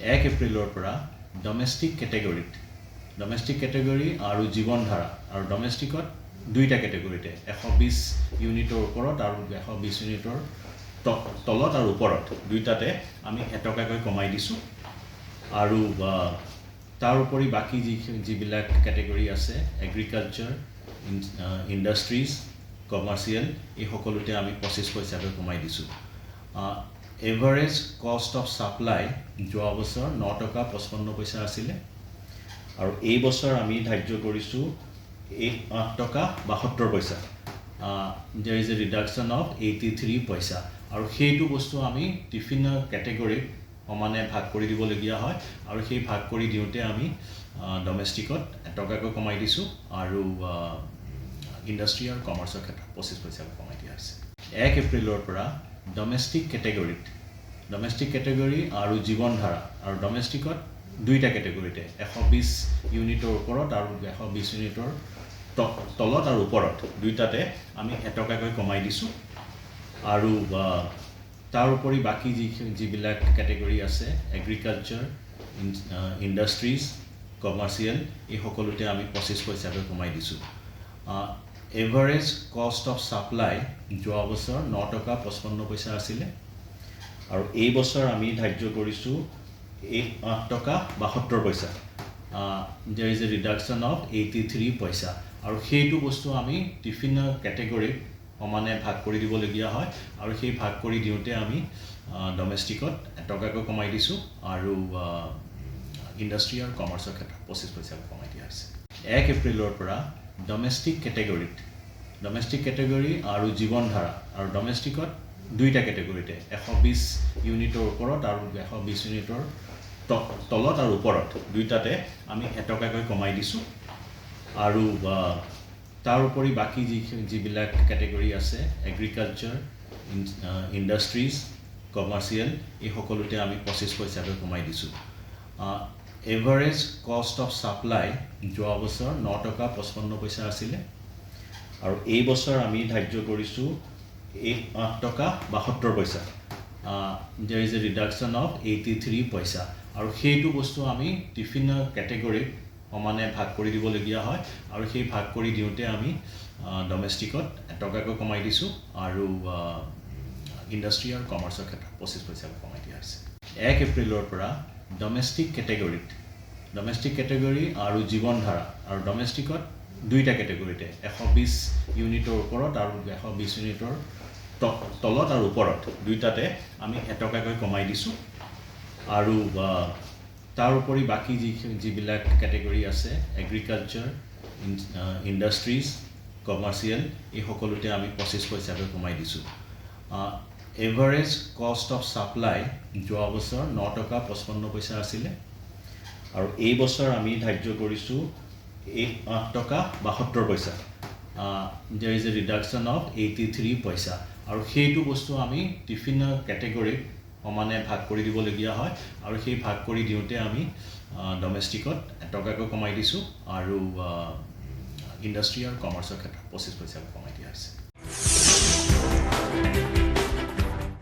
1 এপ্ৰিলৰ পৰা domestic category আৰু জীৱন ধাৰা আৰু ডমেষ্টিকত দুইটা কেটেগৰীতে 120 ইউনিটৰ ওপৰত আৰু 120 ইউনিটৰ তলত আৰু ওপৰত দুইটাতে আমি এটকাকৈ কমাই দিছোঁ আৰু তাৰ উপৰি বাকি যিবিলাক কেটেগৰী আছে এগ্ৰিকালচাৰ ইণ্ডাষ্ট্ৰিজ কমাৰ্চিয়েল এই সকলোতে আমি 25 পইচাকৈ কমাই দিছোঁ এভাৰেজ কষ্ট অফ সাপ্লাই যোৱা বছৰ 9 টকা 55 পইচা আছিলে আৰু এই বছৰ আমি ধাৰ্য কৰিছোঁ 8 টকা 72 পইচা there is a reduction of 83 পইচা আৰু সেইটো বস্তু আমি বিভিন্ন ক্যাটেগৰীত সমানে ভাগ কৰি দিবলগীয়া হয় আৰু সেই ভাগ কৰি দিওঁতে আমি ডমেষ্টিকত টকাকৈ কমাই দিছোঁ আৰু ইণ্ডাষ্ট্ৰি আৰু কমাৰ্চৰ ক্ষেত্ৰত 25 পইচা কমাই দিয়া হৈছে 1 এপ্ৰিলৰ পৰা ডমেষ্টিক কেটেগৰী আৰু জীৱন ধাৰা আৰু ডমেষ্টিকত দুইটা কেটেগৰীতে 120 ইউনিটৰ ওপৰত আৰু 120 ইউনিটৰ তলত আৰু ওপৰত দুইটাতে আমি এটকাকৈ কমাই দিছোঁ আৰু তাৰ উপৰি বাকি যিবিলাক কেটেগৰী আছে এগ্ৰিকালচাৰ ইণ্ডাষ্ট্ৰিজ কমাৰ্চিয়েল এই সকলোতে আমি 25 পইচাকৈ কমাই দিছোঁ এভাৰেজ কষ্ট অফ সাপ্লাই যোৱা বছৰ 9 টকা 55 পইচা আছিলে আৰু এই বছৰ আমি ধাৰ্য কৰিছোঁ 8 টকা 72 পইচা there is a reduction of 83 পইচা আৰু সেইটো বস্তু আমি বিভিন্ন ক্যাটেগৰীত সমানে ভাগ কৰি দিবলগীয়া হয় আৰু সেই ভাগ কৰি দিওঁতে আমি ডমেষ্টিকত টকাকৈ কমাই দিছোঁ আৰু ইণ্ডাষ্ট্ৰি আৰু কমাৰ্চৰ ক্ষেত্ৰত 25 পইচা কমাই দিয়া হৈছে 1 এপ্ৰিলৰ পৰা ডমেষ্টিক কেটেগৰী আৰু জীৱন ধাৰা আৰু ডমেষ্টিকত দুইটা কেটেগৰীতে 120 ইউনিটৰ ওপৰত আৰু 120 ইউনিটৰ তলত আৰু ওপৰত দুইটাতে আমি এটকাকৈ কমাই দিছোঁ আৰু তাৰ উপৰি বাকি যিবিলাক কেটেগৰী আছে এগ্ৰিকালচাৰ ইণ্ডাষ্ট্ৰিজ কমাৰ্চিয়েল এই সকলোতে আমি 25 পইচাকৈ কমাই দিছোঁ এভাৰেজ কষ্ট অফ সাপ্লাই যোৱা বছৰ 9 টকা 55 পইচা আছিলে আৰু এই বছৰ আমি ধাৰ্য কৰিছোঁ 8 টকা 72 পইচা there is a reduction of 83 পইচা আৰু সেইটো বস্তু আমি বিভিন্ন ক্যাটেগৰীত সমানে ভাগ কৰি দিবলগীয়া হয় আৰু সেই ভাগ কৰি দিওঁতে আমি ডমেষ্টিকত টকাকৈ কমাই দিছোঁ আৰু ইণ্ডাষ্ট্ৰি আৰু কমাৰ্চৰ ক্ষেত্ৰত 25 পইচা কমাই দিয়া হৈছে 1 এপ্ৰিলৰ পৰা ডমেষ্টিক কেটেগৰী আৰু জীৱন ধাৰা আৰু ডমেষ্টিকত দুইটা কেটেগৰীতে 120 ইউনিটৰ ওপৰত আৰু 120 ইউনিটৰ তলত আৰু ওপৰত দুইটাতে আমি এটকাকৈ কমাই দিছোঁ আৰু তাৰ উপৰি বাকি যিবিলাক কেটেগৰী আছে এগ্ৰিকালচাৰ ইণ্ডাষ্ট্ৰিজ কমাৰ্চিয়েল এই সকলোতে আমি 25 পইচাকৈ কমাই দিছোঁ এভাৰেজ কষ্ট অফ সাপ্লাই যোৱা বছৰ 9 টকা 55 পইচা আছিলে আৰু এই বছৰ আমি ধাৰ্য কৰিছোঁ 8 টকা 72 পইচা there is a reduction of 83 পইচা আৰু সেইটো বস্তু আমি বিভিন্ন ক্যাটেগৰীত সমানে ভাগ কৰি দিবলগীয়া হয় আৰু সেই ভাগ কৰি দিওঁতে আমি ডমেষ্টিকত টকাকৈ কমাই দিছোঁ আৰু ইণ্ডাষ্ট্ৰি আৰু কমাৰ্চৰ ক্ষেত্ৰত 25 পইচা